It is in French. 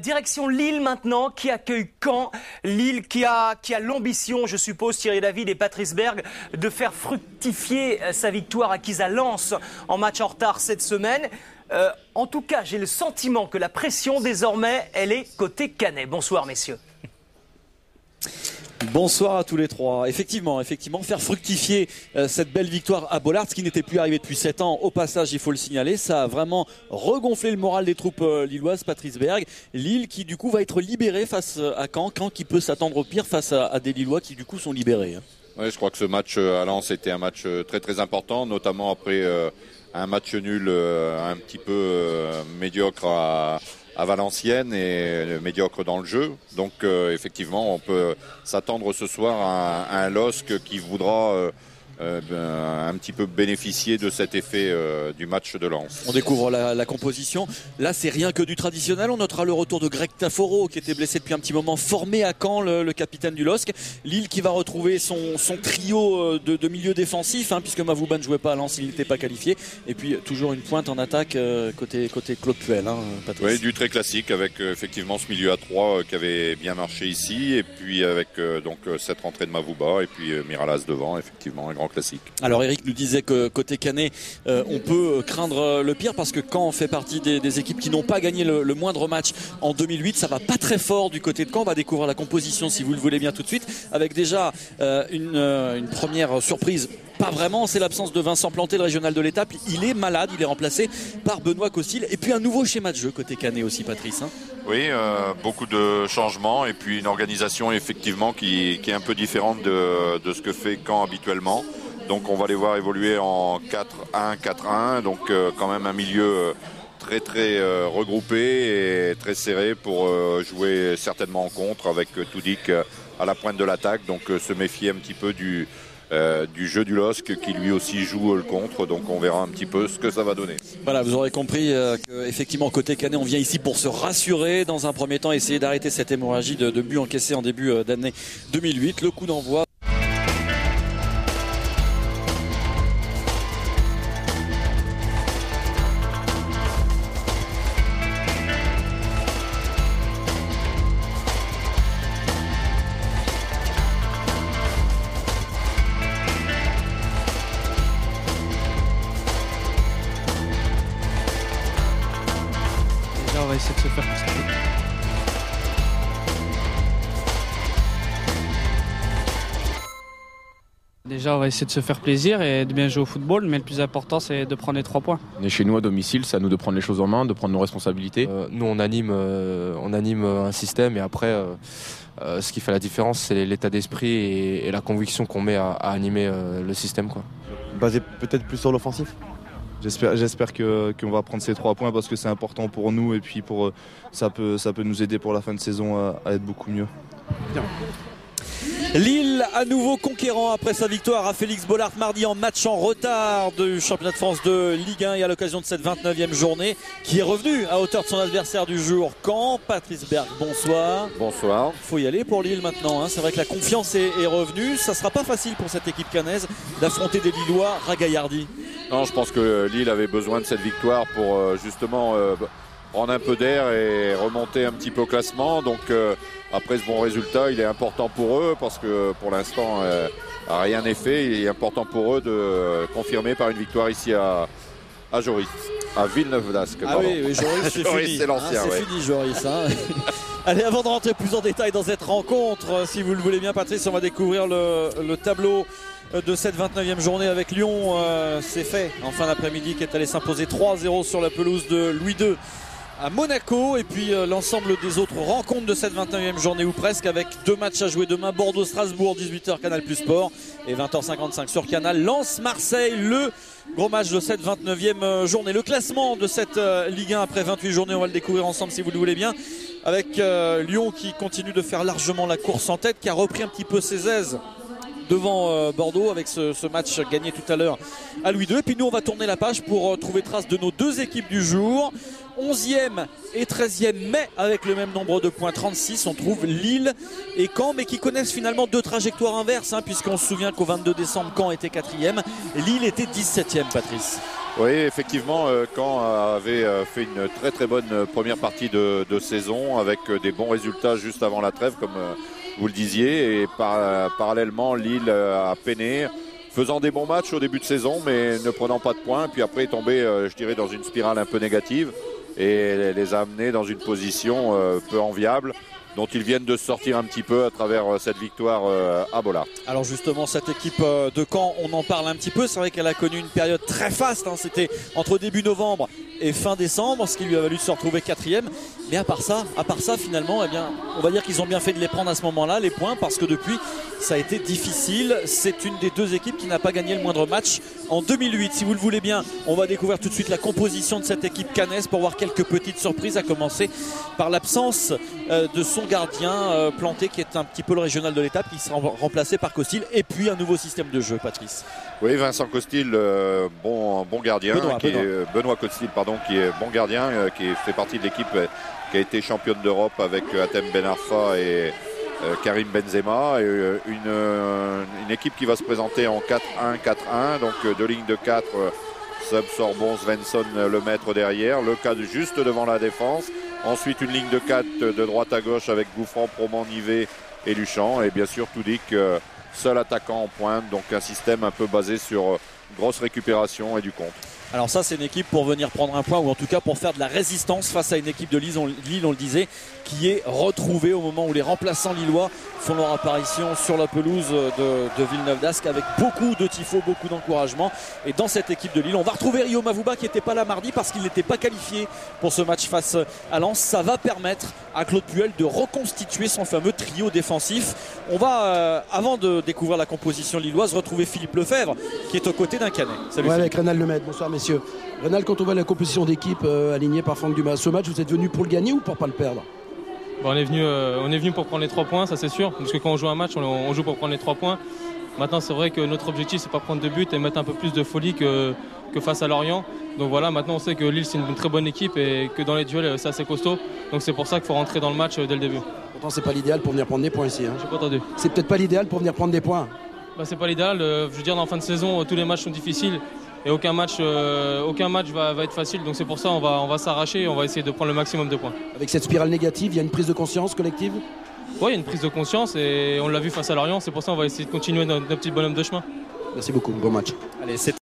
Direction Lille maintenant, qui accueille Caen. Lille qui a l'ambition, je suppose, Thierry David et Patrice Berg, de faire fructifier sa victoire acquise à Lens en match en retard cette semaine. En tout cas, j'ai le sentiment que la pression désormais, elle est côté Canet. Bonsoir messieurs. Bonsoir à tous les trois. Effectivement, faire fructifier cette belle victoire à Bollaert, ce qui n'était plus arrivé depuis 7 ans. Au passage, il faut le signaler, ça a vraiment regonflé le moral des troupes lilloises. Patrice Berg, Lille qui du coup va être libéré face à Caen. Caen qui peut s'attendre au pire face à des Lillois qui du coup sont libérés. Oui, je crois que ce match à Lens était un match très très important, notamment après un match nul un petit peu médiocre à Valenciennes et médiocre dans le jeu. Donc effectivement, on peut s'attendre ce soir à un LOSC qui voudra un petit peu bénéficier de cet effet du match de Lens. On découvre la composition. Là, c'est rien que du traditionnel. On notera le retour de Greg Taforo qui était blessé depuis un petit moment, formé à Caen, le capitaine du LOSC. Lille qui va retrouver son trio de milieu défensif, puisque Mavouba ne jouait pas à Lens, il n'était pas qualifié. Et puis toujours une pointe en attaque côté Claude Puel, Patrice. Oui, du très classique avec effectivement ce milieu à 3 qui avait bien marché ici, et puis avec donc cette rentrée de Mavouba et puis Miralas devant, effectivement un grand classique. Alors Eric nous disait que côté Canet, on peut craindre le pire parce que Caen fait partie des équipes qui n'ont pas gagné le moindre match en 2008. Ça va pas très fort du côté de Caen. On va découvrir la composition si vous le voulez bien tout de suite, avec déjà une première surprise. Pas vraiment, c'est l'absence de Vincent Planté, le régional de l'étape. Il est malade, il est remplacé par Benoît Costil. Et puis un nouveau schéma de jeu côté Canet aussi, Patrice. Oui, beaucoup de changements et puis une organisation effectivement qui est un peu différente de ce que fait Caen habituellement. Donc on va les voir évoluer en 4-1, 4-1. Donc quand même un milieu très très regroupé et très serré pour jouer certainement en contre avec Toudik à la pointe de l'attaque. Donc se méfier un petit peu du jeu du LOSC qui lui aussi joue le contre, donc on verra un petit peu ce que ça va donner. Voilà, vous aurez compris qu'effectivement côté Canet on vient ici pour se rassurer dans un premier temps, essayer d'arrêter cette hémorragie de buts encaissés en début d'année 2008. Le coup d'envoi. On va essayer de se faire constater. Déjà, on va essayer de se faire plaisir et de bien jouer au football, mais le plus important, c'est de prendre les 3 points. On est chez nous à domicile, c'est à nous de prendre les choses en main, de prendre nos responsabilités. Nous, on anime un système et après, ce qui fait la différence, c'est l'état d'esprit et la conviction qu'on met à animer le système, quoi. Basé peut-être plus sur l'offensif. J'espère qu'on va prendre ces 3 points parce que c'est important pour nous et puis ça peut nous aider pour la fin de saison à être beaucoup mieux. Bien. Lille à nouveau conquérant après sa victoire à Félix Bollaert mardi en match en retard du championnat de France de Ligue 1 et à l'occasion de cette 29e journée qui est revenu à hauteur de son adversaire du jour, Caen. Patrice Berg, bonsoir. Bonsoir. Faut y aller pour Lille maintenant, C'est vrai que la confiance est revenue. Ça sera pas facile pour cette équipe cannaise d'affronter des Lillois ragaillardis. Non, je pense que Lille avait besoin de cette victoire pour justement prendre un peu d'air et remonter un petit peu au classement. Donc après ce bon résultat, il est important pour eux parce que pour l'instant rien n'est fait. Il est important pour eux de confirmer par une victoire ici à Joris, à Villeneuve-d'Ascq. Ah oui, Joris c'est fini. C'est l'ancien. C'est fini Joris. Allez, avant de rentrer plus en détail dans cette rencontre, si vous le voulez bien Patrice, on va découvrir le tableau de cette 29e journée avec Lyon. C'est fait en fin d'après-midi, qui est allé s'imposer 3-0 sur la pelouse de Louis II à Monaco. Et puis l'ensemble des autres rencontres de cette 29e journée ou presque, avec 2 matchs à jouer demain: Bordeaux-Strasbourg 18h Canal Plus Sport et 20h55 sur Canal Lens-Marseille, le gros match de cette 29e journée. Le classement de cette Ligue 1 après 28 journées, on va le découvrir ensemble si vous le voulez bien, avec Lyon qui continue de faire largement la course en tête, qui a repris un petit peu ses aises devant Bordeaux avec ce match gagné tout à l'heure à Louis II. Et puis nous on va tourner la page pour trouver trace de nos 2 équipes du jour. 11e et 13e, mais avec le même nombre de points, 36. On trouve Lille et Caen, mais qui connaissent finalement 2 trajectoires inverses, puisqu'on se souvient qu'au 22 décembre, Caen était 4e, Lille était 17e, Patrice. Oui, effectivement, Caen avait fait une très très bonne première partie de saison avec des bons résultats juste avant la trêve, comme vous le disiez. Et parallèlement, Lille a peiné, faisant des bons matchs au début de saison, mais ne prenant pas de points. Puis après est tombé, je dirais, dans une spirale un peu négative et les a amenés dans une position peu enviable, dont ils viennent de sortir un petit peu à travers cette victoire à Bollard. Alors justement, cette équipe de Caen, on en parle un petit peu. C'est vrai qu'elle a connu une période très faste, hein. C'était entre début novembre et fin décembre, ce qui lui a valu de se retrouver 4e. Mais à part ça finalement, eh bien, on va dire qu'ils ont bien fait de les prendre à ce moment-là, les points, parce que depuis, ça a été difficile. C'est une des deux équipes qui n'a pas gagné le moindre match en 2008. Si vous le voulez bien, on va découvrir tout de suite la composition de cette équipe cannaise pour voir quelques petites surprises, à commencer par l'absence de son gardien Planté, qui est un petit peu le régional de l'étape, qui sera remplacé par Costil, et puis un nouveau système de jeu, Patrice. Oui, Vincent Costil, bon gardien, Benoît Costil, pardon, qui est bon gardien, qui fait partie de l'équipe qui a été championne d'Europe avec Hatem Ben Arfa et Karim Benzema, et une équipe qui va se présenter en 4-1-4-1, donc deux lignes de 4, Sub, Sorbon, Svensson, le maître derrière, le cadre juste devant la défense. Ensuite, une ligne de 4 de droite à gauche avec Gouffran, Proman, Nivet et Luchant. Et bien sûr, Toudic, seul attaquant en pointe. Donc un système un peu basé sur grosse récupération et du contre. Alors ça, c'est une équipe pour venir prendre un point, ou en tout cas pour faire de la résistance face à une équipe de Lille, on le disait, qui est retrouvée au moment où les remplaçants lillois font leur apparition sur la pelouse de Villeneuve d'Ascq, avec beaucoup de tifos, beaucoup d'encouragement. Et dans cette équipe de Lille, on va retrouver Rio Mavouba, qui n'était pas là mardi parce qu'il n'était pas qualifié pour ce match face à Lens. Ça va permettre à Claude Puel de reconstituer son fameux trio défensif. On va, avant de découvrir la composition lilloise, retrouver Philippe Lefebvre, qui est aux côtés d'un Canet. Salut. Ouais, avec Rénal Lemaitre. Bonsoir messieurs. Rénal, quand on voit la composition d'équipe alignée par Franck Dumas, ce match, vous êtes venu pour le gagner ou pour pas le perdre? Bon, on est venu pour prendre les 3 points, ça c'est sûr, parce que quand on joue un match, on joue pour prendre les 3 points. Maintenant, c'est vrai que notre objectif, c'est pas prendre de buts et mettre un peu plus de folie que face à Lorient. Donc voilà, maintenant on sait que Lille, c'est une très bonne équipe et que dans les duels, c'est assez costaud. Donc c'est pour ça qu'il faut rentrer dans le match dès le début. Pourtant, c'est pas l'idéal pour venir prendre des points ici. Hein. J'ai pas entendu. C'est peut-être pas l'idéal pour venir prendre des points. Bah, c'est pas l'idéal. Je veux dire, dans la fin de saison, tous les matchs sont difficiles et aucun match va être facile. Donc c'est pour ça on va s'arracher et on va essayer de prendre le maximum de points. Avec cette spirale négative, il y a une prise de conscience collective? Oui, il y a une prise de conscience et on l'a vu face à Lorient. C'est pour ça qu'on va essayer de continuer notre petit bonhomme de chemin. Merci beaucoup, bon match. Allez, c'est